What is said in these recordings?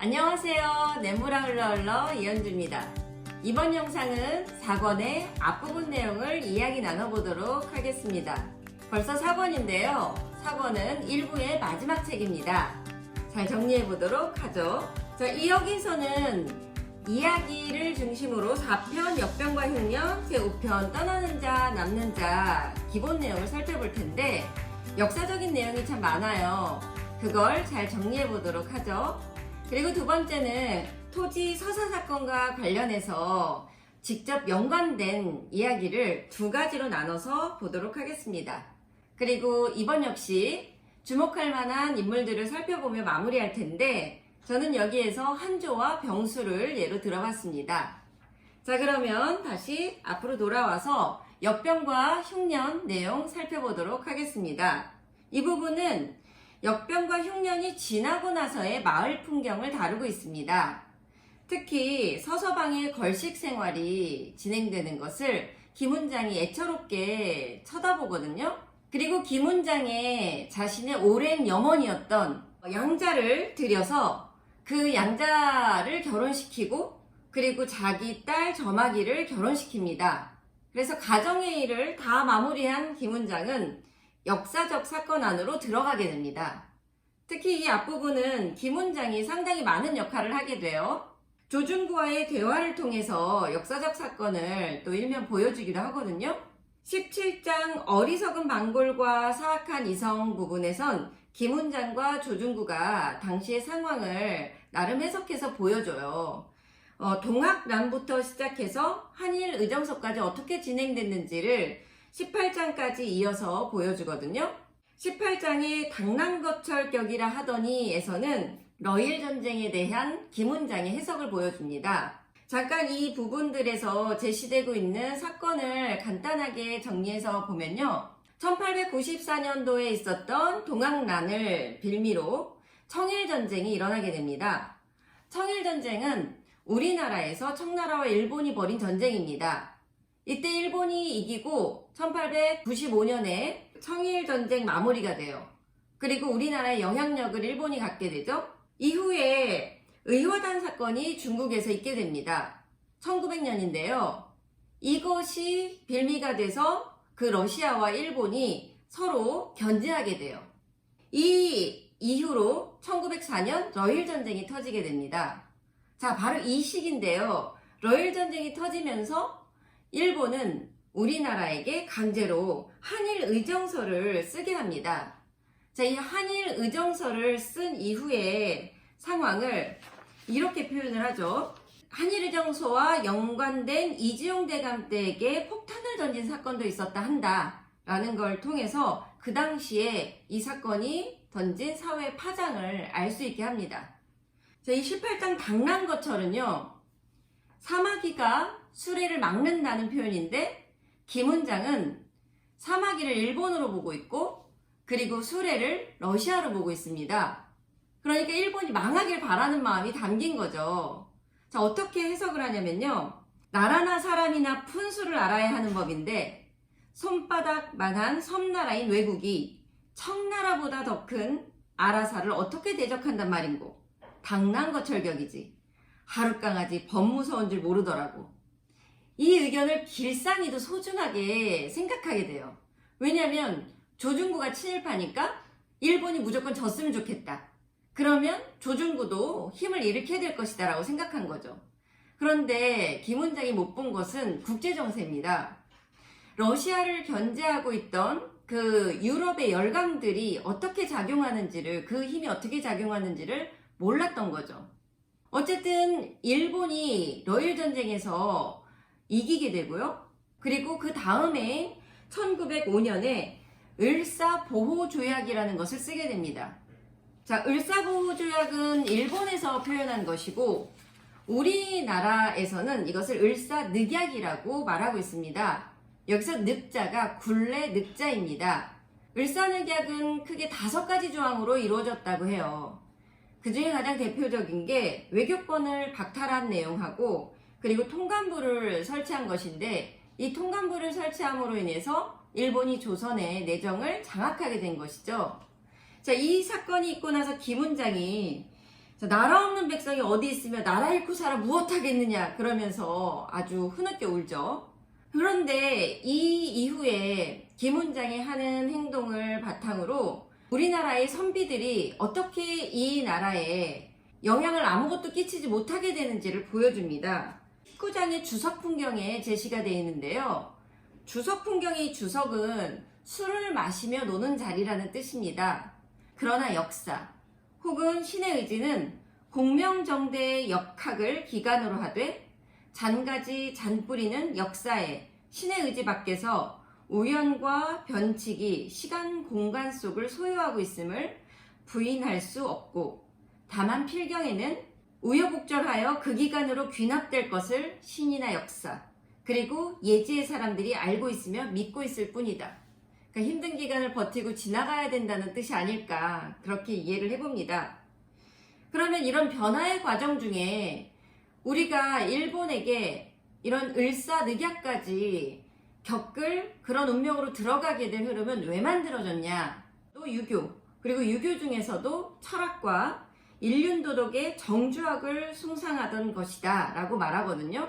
안녕하세요. 내무라 흘러흘러 이현주입니다. 이번 영상은 4권의 앞부분 내용을 이야기 나눠보도록 하겠습니다. 벌써 4권인데요. 4권은 1부의 마지막 책입니다. 잘 정리해보도록 하죠. 자, 여기서는 이야기를 중심으로 4편 역병과 흉년, 제5편 떠나는 자, 남는 자 기본 내용을 살펴볼 텐데 역사적인 내용이 참 많아요. 그걸 잘 정리해보도록 하죠. 그리고 두 번째는 토지 서사 사건과 관련해서 직접 연관된 이야기를 두 가지로 나눠서 보도록 하겠습니다. 그리고 이번 역시 주목할 만한 인물들을 살펴보며 마무리할 텐데 저는 여기에서 한조와 병수를 예로 들어봤습니다. 자, 그러면 다시 앞으로 돌아와서 역병과 흉년 내용 살펴보도록 하겠습니다. 이 부분은 역병과 흉년이 지나고 나서의 마을 풍경을 다루고 있습니다. 특히 서서방의 걸식 생활이 진행되는 것을 김훈장이 애처롭게 쳐다보거든요. 그리고 김훈장의 자신의 오랜 염원이었던 양자를 들여서 그 양자를 결혼시키고 그리고 자기 딸 점아기를 결혼시킵니다. 그래서 가정의 일을 다 마무리한 김훈장은 역사적 사건 안으로 들어가게 됩니다. 특히 이 앞부분은 김훈장이 상당히 많은 역할을 하게 돼요. 조준구와의 대화를 통해서 역사적 사건을 또 일면 보여주기도 하거든요. 17장 어리석은 방골과 사악한 이성 부분에선 김훈장과 조준구가 당시의 상황을 나름 해석해서 보여줘요. 동학남부터 시작해서 한일 의정서까지 어떻게 진행됐는지를 18장까지 이어서 보여주거든요. 18장의 당랑거철격이라 하더니에서는 러일 전쟁에 대한 김훈장의 해석을 보여줍니다. 잠깐 이 부분들에서 제시되고 있는 사건을 간단하게 정리해서 보면요. 1894년도에 있었던 동학난을 빌미로 청일전쟁이 일어나게 됩니다. 청일전쟁은 우리나라에서 청나라와 일본이 벌인 전쟁입니다. 이때 일본이 이기고 1895년에 청일전쟁 마무리가 돼요. 그리고 우리나라의 영향력을 일본이 갖게 되죠. 이후에 의화단 사건이 중국에서 있게 됩니다. 1900년인데요. 이것이 빌미가 돼서 그 러시아와 일본이 서로 견제하게 돼요. 이 이후로 1904년 러일전쟁이 터지게 됩니다. 자, 바로 이 시기인데요. 러일전쟁이 터지면서 일본은 우리나라에게 강제로 한일 의정서를 쓰게 합니다. 자, 이 한일 의정서를 쓴 이후의 상황을 이렇게 표현을 하죠. 한일 의정서와 연관된 이지용 대감댁에게 폭탄을 던진 사건도 있었다 한다 라는 걸 통해서 그 당시에 이 사건이 던진 사회 파장을 알 수 있게 합니다. 자, 이 18장 당랑거철은요, 사마귀가 수레를 막는다는 표현인데 김훈장은 사마귀를 일본으로 보고 있고 그리고 수레를 러시아로 보고 있습니다. 그러니까 일본이 망하길 바라는 마음이 담긴 거죠. 자, 어떻게 해석을 하냐면요. 나라나 사람이나 푼수를 알아야 하는 법인데 손바닥만한 섬나라인 외국이 청나라보다 더 큰 아라사를 어떻게 대적한단 말인고. 당랑거철격이지. 하룻강아지 범무서운 줄 모르더라고. 이 의견을 길상이도 소중하게 생각하게 돼요. 왜냐면 조준구가 친일파니까 일본이 무조건 졌으면 좋겠다. 그러면 조준구도 힘을 일으켜야 될 것이다 라고 생각한 거죠. 그런데 김훈장이 못 본 것은 국제정세입니다. 러시아를 견제하고 있던 그 유럽의 열강들이 어떻게 작용하는지를, 그 힘이 어떻게 작용하는지를 몰랐던 거죠. 어쨌든 일본이 러일전쟁에서 이기게 되고요. 그리고 그 다음에 1905년에 을사보호조약이라는 것을 쓰게 됩니다. 자, 을사보호조약은 일본에서 표현한 것이고 우리나라에서는 이것을 을사늑약이라고 말하고 있습니다. 여기서 늑자가 굴레 늑자입니다. 을사늑약은 크게 5가지 조항으로 이루어졌다고 해요. 그 중에 가장 대표적인 게 외교권을 박탈한 내용하고 그리고 통감부를 설치한 것인데 이 통감부를 설치함으로 인해서 일본이 조선의 내정을 장악하게 된 것이죠. 자, 이 사건이 있고 나서 김훈장이 자, 나라 없는 백성이 어디 있으며 나라 잃고 살아 무엇하겠느냐 그러면서 아주 흐느껴 울죠. 그런데 이 이후에 김훈장이 하는 행동을 바탕으로 우리나라의 선비들이 어떻게 이 나라에 영향을 아무것도 끼치지 못하게 되는지를 보여줍니다. 19장의 주석 풍경에 제시가 되어 있는데요. 주석 풍경의 주석은 술을 마시며 노는 자리라는 뜻입니다. 그러나 역사 혹은 신의 의지는 공명정대의 역학을 기간으로 하되 잔가지 잔뿌리는 역사에 신의 의지 밖에서 우연과 변칙이 시간 공간 속을 소유하고 있음을 부인할 수 없고 다만 필경에는 우여곡절하여 그 기간으로 귀납될 것을 신이나 역사 그리고 예지의 사람들이 알고 있으며 믿고 있을 뿐이다. 그러니까 힘든 기간을 버티고 지나가야 된다는 뜻이 아닐까 그렇게 이해를 해봅니다. 그러면 이런 변화의 과정 중에 우리가 일본에게 이런 을사늑약까지 겪을 그런 운명으로 들어가게 된 흐름은 왜 만들어졌냐? 또 유교, 그리고 유교 중에서도 철학과 인륜도덕의 정주학을 숭상하던 것이다 라고 말하거든요.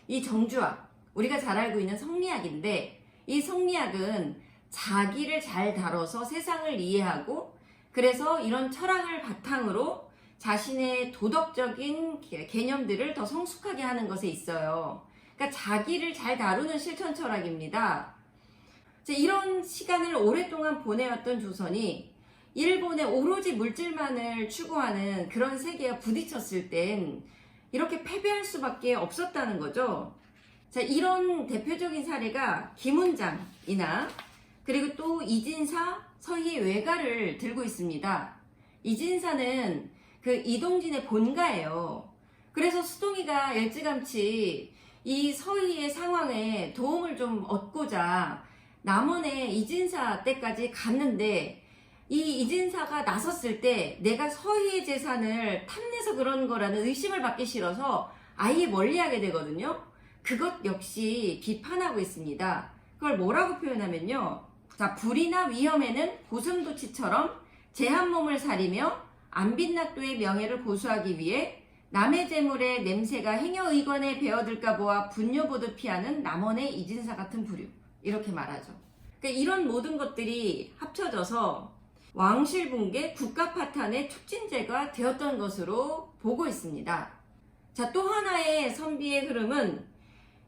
이 정주학, 우리가 잘 알고 있는 성리학인데 이 성리학은 자기를 잘 다뤄서 세상을 이해하고 그래서 이런 철학을 바탕으로 자신의 도덕적인 개념들을 더 성숙하게 하는 것에 있어요. 그러니까 자기를 잘 다루는 실천 철학입니다. 이런 시간을 오랫동안 보내왔던 조선이 일본의 오로지 물질만을 추구하는 그런 세계와 부딪혔을 땐 이렇게 패배할 수밖에 없었다는 거죠. 자, 이런 대표적인 사례가 김훈장이나 그리고 또 이진사, 서희 외가를 들고 있습니다. 이진사는 그 이동진의 본가예요. 그래서 수동이가 일찌감치 이 서희의 상황에 도움을 좀 얻고자 남원의 이진사 때까지 갔는데 이 이진사가 나섰을 때 내가 서희의 재산을 탐내서 그런 거라는 의심을 받기 싫어서 아예 멀리하게 되거든요. 그것 역시 비판하고 있습니다. 그걸 뭐라고 표현하면요. 자, 불이나 위험에는 고슴도치처럼 제 한 몸을 사리며 안빈낙도의 명예를 고수하기 위해 남의 재물의 냄새가 행여의관에 배어들까 보아 분뇨 보듯 피하는 남원의 이진사 같은 부류 이렇게 말하죠. 그러니까 이런 모든 것들이 합쳐져서 왕실붕괴 국가파탄의 촉진제가 되었던 것으로 보고 있습니다. 자, 또 하나의 선비의 흐름은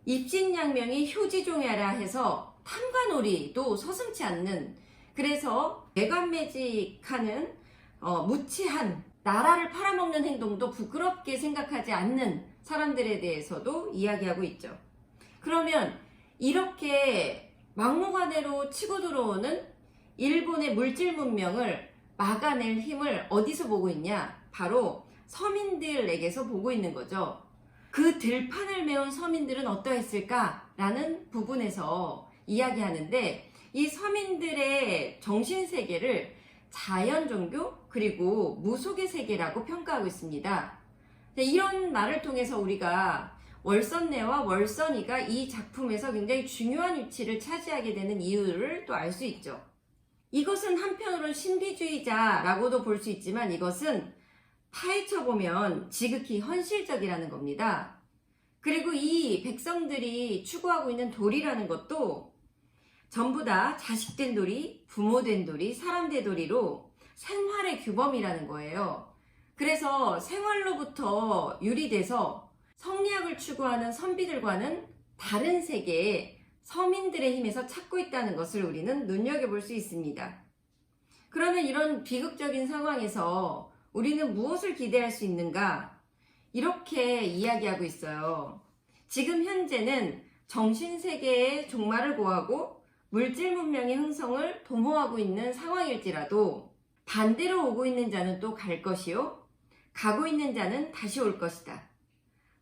입신양명이 효지종야라 해서 탐관오리도 서슴지 않는 그래서 매관매직하는 무치한 나라를 팔아먹는 행동도 부끄럽게 생각하지 않는 사람들에 대해서도 이야기하고 있죠. 그러면 이렇게 막무가내로 치고 들어오는 일본의 물질 문명을 막아낼 힘을 어디서 보고 있냐? 바로 서민들에게서 보고 있는 거죠. 그 들판을 메운 서민들은 어떠했을까라는 부분에서 이야기하는데 이 서민들의 정신세계를 자연종교 그리고 무속의 세계라고 평가하고 있습니다. 이런 말을 통해서 우리가 월선내와 월선이가 이 작품에서 굉장히 중요한 위치를 차지하게 되는 이유를 또 알 수 있죠. 이것은 한편으로는 신비주의자라고도 볼 수 있지만 이것은 파헤쳐보면 지극히 현실적이라는 겁니다. 그리고 이 백성들이 추구하고 있는 도리라는 것도 전부 다 자식된 도리, 부모된 도리, 사람된 도리로 생활의 규범이라는 거예요. 그래서 생활로부터 유리돼서 성리학을 추구하는 선비들과는 다른 세계에 서민들의 힘에서 찾고 있다는 것을 우리는 눈여겨볼 수 있습니다. 그러면 이런 비극적인 상황에서 우리는 무엇을 기대할 수 있는가? 이렇게 이야기하고 있어요. 지금 현재는 정신세계의 종말을 고하고 물질 문명의 흥성을 도모하고 있는 상황일지라도 반대로 오고 있는 자는 또 갈 것이요 가고 있는 자는 다시 올 것이다.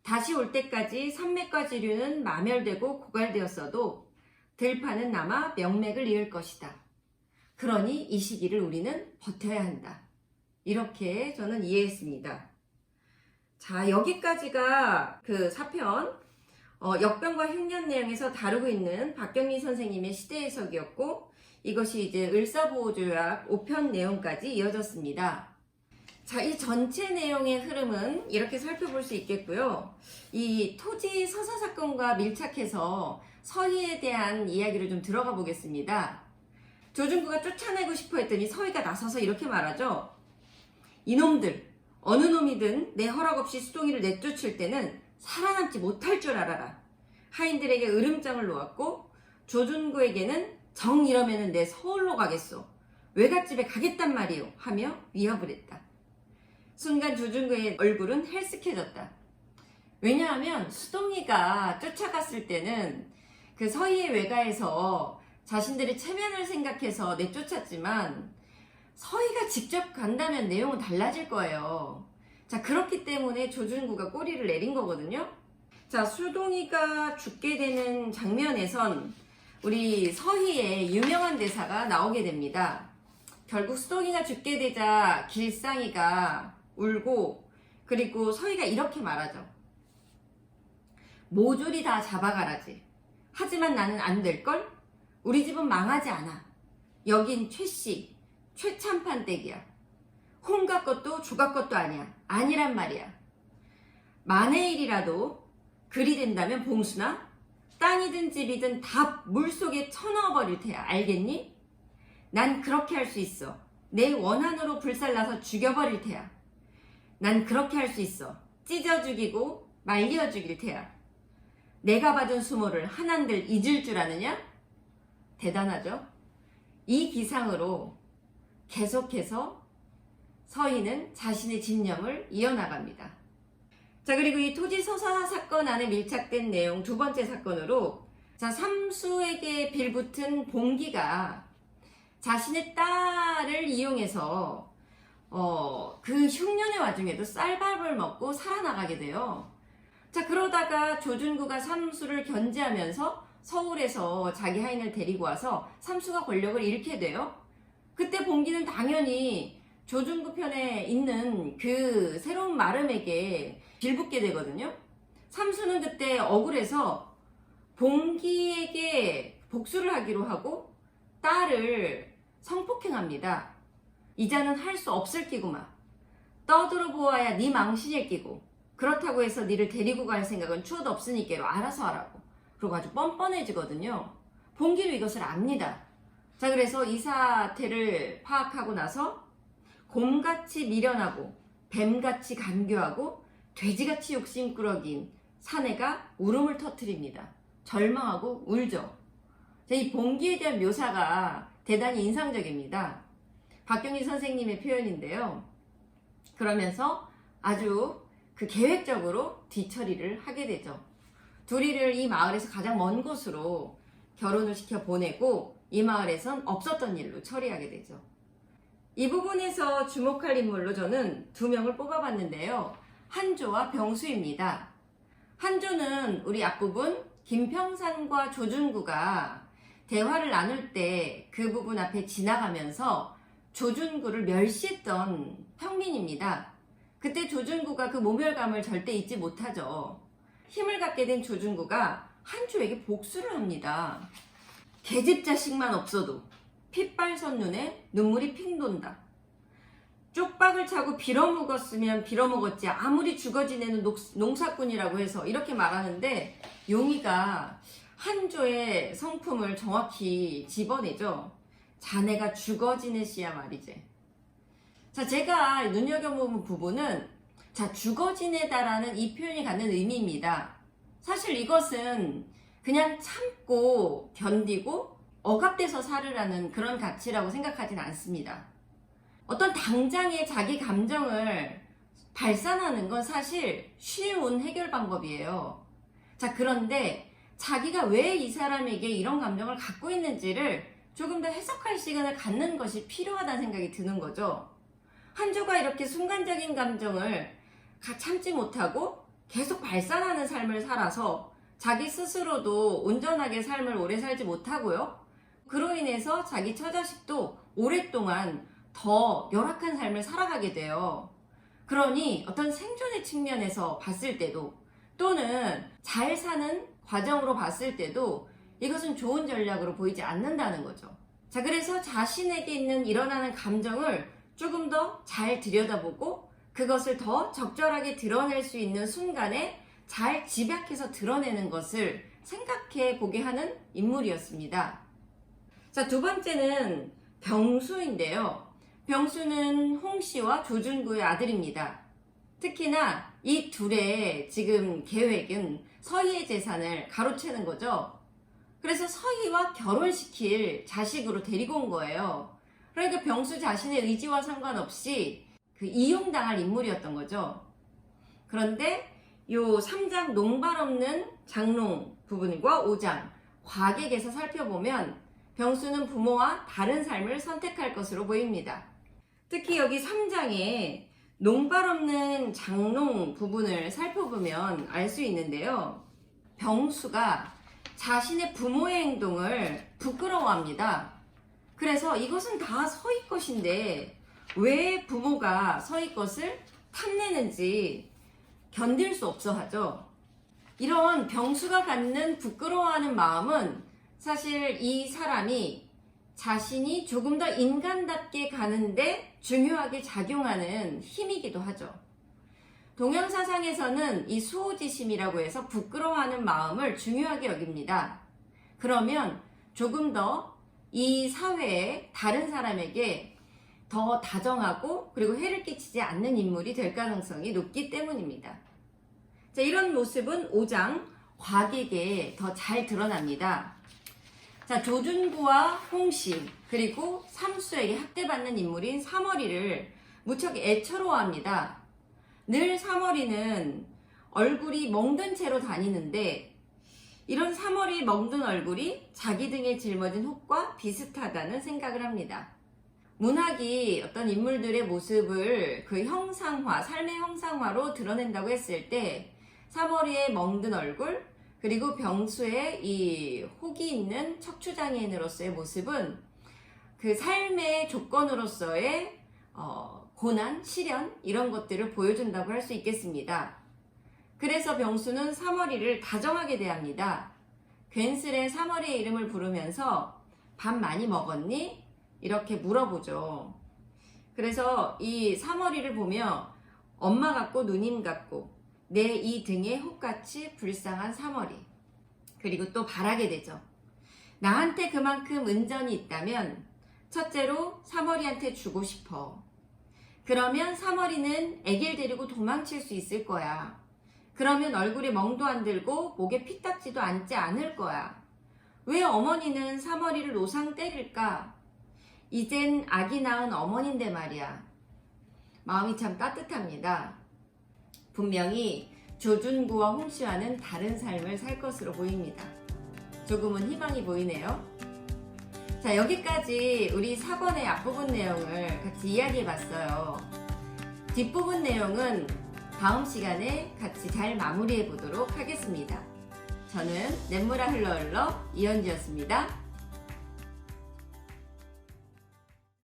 다시 올 때까지 산맥과 지류는 마멸되고 고갈되었어도 들판은 남아 명맥을 이을 것이다. 그러니 이 시기를 우리는 버텨야 한다. 이렇게 저는 이해했습니다. 자, 여기까지가 그 4편 역병과 흉년 내용에서 다루고 있는 박경리 선생님의 시대 해석이었고 이것이 이제 을사보호조약 5편 내용까지 이어졌습니다. 자, 이 전체 내용의 흐름은 이렇게 살펴볼 수 있겠고요. 이 토지 서사 사건과 밀착해서 서희에 대한 이야기를 좀 들어가 보겠습니다. 조준구가 쫓아내고 싶어 했더니 서희가 나서서 이렇게 말하죠. 이놈들, 어느 놈이든 내 허락 없이 수동이를 내쫓을 때는 살아남지 못할 줄 알아라. 하인들에게 으름장을 놓았고 조준구에게는 정 이러면은 내 서울로 가겠소. 외갓집에 가겠단 말이오 하며 위협을 했다. 순간 조준구의 얼굴은 헬쓱해졌다. 왜냐하면 수동이가 쫓아갔을 때는 그 서희의 외가에서 자신들의 체면을 생각해서 내쫓았지만 서희가 직접 간다면 내용은 달라질 거예요. 자, 그렇기 때문에 조준구가 꼬리를 내린 거거든요. 자, 수동이가 죽게 되는 장면에선 우리 서희의 유명한 대사가 나오게 됩니다. 결국 수동이가 죽게 되자 길상이가 울고 그리고 서희가 이렇게 말하죠. 모조리 다 잡아가라지. 하지만 나는 안 될걸? 우리 집은 망하지 않아. 여긴 최씨, 최참판댁이야. 홍가 것도 조가 것도 아니야. 아니란 말이야. 만의 일이라도 그리 된다면 봉순아, 땅이든 집이든 다 물속에 쳐넣어버릴 테야. 알겠니? 난 그렇게 할 수 있어. 내 원한으로 불살라서 죽여버릴 테야. 난 그렇게 할 수 있어. 찢어 죽이고 말려 죽일 테야. 내가 받은 수모를 하나들 잊을 줄 아느냐? 대단하죠? 이 기상으로 계속해서 서희는 자신의 집념을 이어나갑니다. 자, 그리고 이 토지 서사 사건 안에 밀착된 내용 두 번째 사건으로, 자, 삼수에게 빌붙은 봉기가 자신의 딸을 이용해서 그 흉년의 와중에도 쌀밥을 먹고 살아나가게 돼요. 자, 그러다가 조준구가 삼수를 견제하면서 서울에서 자기 하인을 데리고 와서 삼수가 권력을 잃게 돼요. 그때 봉기는 당연히 조준구 편에 있는 그 새로운 마름에게 빌붙게 되거든요. 삼수는 그때 억울해서 봉기에게 복수를 하기로 하고 딸을 성폭행합니다. 이자는 할 수 없을 끼구만. 떠들어 보아야 네 망신일 끼고. 그렇다고 해서 니를 데리고 갈 생각은 추워도 없으니께로 알아서 하라고. 그리고 아주 뻔뻔해지거든요. 봉기도 이것을 압니다. 자, 그래서 이 사태를 파악하고 나서 곰같이 미련하고 뱀같이 간교하고 돼지같이 욕심꾸러기인 사내가 울음을 터뜨립니다. 절망하고 울죠. 이 봉기에 대한 묘사가 대단히 인상적입니다. 박경희 선생님의 표현인데요. 그러면서 아주 그 계획적으로 뒤처리를 하게 되죠. 둘이를 이 마을에서 가장 먼 곳으로 결혼을 시켜 보내고 이 마을에선 없었던 일로 처리하게 되죠. 이 부분에서 주목할 인물로 저는 두 명을 뽑아봤는데요. 한조와 병수입니다. 한조는 우리 앞부분 김평산과 조준구가 대화를 나눌 때 그 부분 앞에 지나가면서 조준구를 멸시했던 평민입니다. 그때 조준구가 그 모멸감을 절대 잊지 못하죠. 힘을 갖게 된 조준구가 한조에게 복수를 합니다. 계집 자식만 없어도 핏발선 눈에 눈물이 핑 돈다. 쪽박을 차고 빌어먹었으면 빌어먹었지 아무리 죽어 지내는 농사꾼이라고 해서 이렇게 말하는데 용의가 한조의 성품을 정확히 집어내죠. 자네가 죽어 지내시야 말이지. 자, 제가 눈여겨보는 부분은 자, 죽어 지내다라는 이 표현이 갖는 의미입니다. 사실 이것은 그냥 참고 견디고 억압돼서 살으라는 그런 가치라고 생각하진 않습니다. 어떤 당장의 자기 감정을 발산하는 건 사실 쉬운 해결 방법이에요. 자, 그런데 자기가 왜 이 사람에게 이런 감정을 갖고 있는지를 조금 더 해석할 시간을 갖는 것이 필요하다는 생각이 드는 거죠. 한조가 이렇게 순간적인 감정을 참지 못하고 계속 발산하는 삶을 살아서 자기 스스로도 온전하게 삶을 오래 살지 못하고요. 그로 인해서 자기 처자식도 오랫동안 더 열악한 삶을 살아가게 돼요. 그러니 어떤 생존의 측면에서 봤을 때도 또는 잘 사는 과정으로 봤을 때도 이것은 좋은 전략으로 보이지 않는다는 거죠. 자, 그래서 자신에게 있는 일어나는 감정을 조금 더 잘 들여다보고 그것을 더 적절하게 드러낼 수 있는 순간에 잘 집약해서 드러내는 것을 생각해 보게 하는 인물이었습니다. 자, 두 번째는 병수인데요. 병수는 홍씨와 조준구의 아들입니다. 특히나 이 둘의 지금 계획은 서희의 재산을 가로채는 거죠. 그래서 서희와 결혼시킬 자식으로 데리고 온 거예요. 그러니까 병수 자신의 의지와 상관없이 그 이용당할 인물이었던 거죠. 그런데 요 3장 농발 없는 장롱 부분과 5장 과객에서 살펴보면 병수는 부모와 다른 삶을 선택할 것으로 보입니다. 특히 여기 3장에 농발 없는 장롱 부분을 살펴보면 알 수 있는데요. 병수가 자신의 부모의 행동을 부끄러워합니다. 그래서 이것은 다 서희 것인데 왜 부모가 서희 것을 탐내는지 견딜 수 없어 하죠. 이런 병수가 갖는 부끄러워하는 마음은 사실 이 사람이 자신이 조금 더 인간답게 가는데 중요하게 작용하는 힘이기도 하죠. 동양사상에서는 이 수호지심이라고 해서 부끄러워하는 마음을 중요하게 여깁니다. 그러면 조금 더 이 사회에 다른 사람에게 더 다정하고 그리고 해를 끼치지 않는 인물이 될 가능성이 높기 때문입니다. 자, 이런 모습은 5장 과객에 더 잘 드러납니다. 자, 조준구와 홍씨 그리고 삼수에게 학대받는 인물인 사머리를 무척 애처로워합니다. 늘 사머리는 얼굴이 멍든 채로 다니는데 이런 사머리 멍든 얼굴이 자기 등에 짊어진 혹과 비슷하다는 생각을 합니다. 문학이 어떤 인물들의 모습을 그 형상화, 삶의 형상화로 드러낸다고 했을 때 사머리의 멍든 얼굴 그리고 병수의 이 혹이 있는 척추장애인으로서의 모습은 그 삶의 조건으로서의 고난, 시련 이런 것들을 보여준다고 할 수 있겠습니다. 그래서 병수는 사머리를 다정하게 대합니다. 괜스레 사머리의 이름을 부르면서 밥 많이 먹었니? 이렇게 물어보죠. 그래서 이 사머리를 보며 엄마 같고 누님 같고 내 이 등에 혹같이 불쌍한 사머리. 그리고 또 바라게 되죠. 나한테 그만큼 은전이 있다면 첫째로 사머리한테 주고 싶어. 그러면 사머리는 애기를 데리고 도망칠 수 있을 거야. 그러면 얼굴에 멍도 안 들고 목에 피딱지도 앉지 않을 거야. 왜 어머니는 사머리를 노상 때릴까? 이젠 아기 낳은 어머니인데 말이야. 마음이 참 따뜻합니다. 분명히 조준구와 홍씨와는 다른 삶을 살 것으로 보입니다. 조금은 희망이 보이네요. 자, 여기까지 우리 사권의 앞부분 내용을 같이 이야기해 봤어요. 뒷부분 내용은 다음 시간에 같이 잘 마무리해 보도록 하겠습니다. 저는 냇물아 흘러 흘러 이현주였습니다.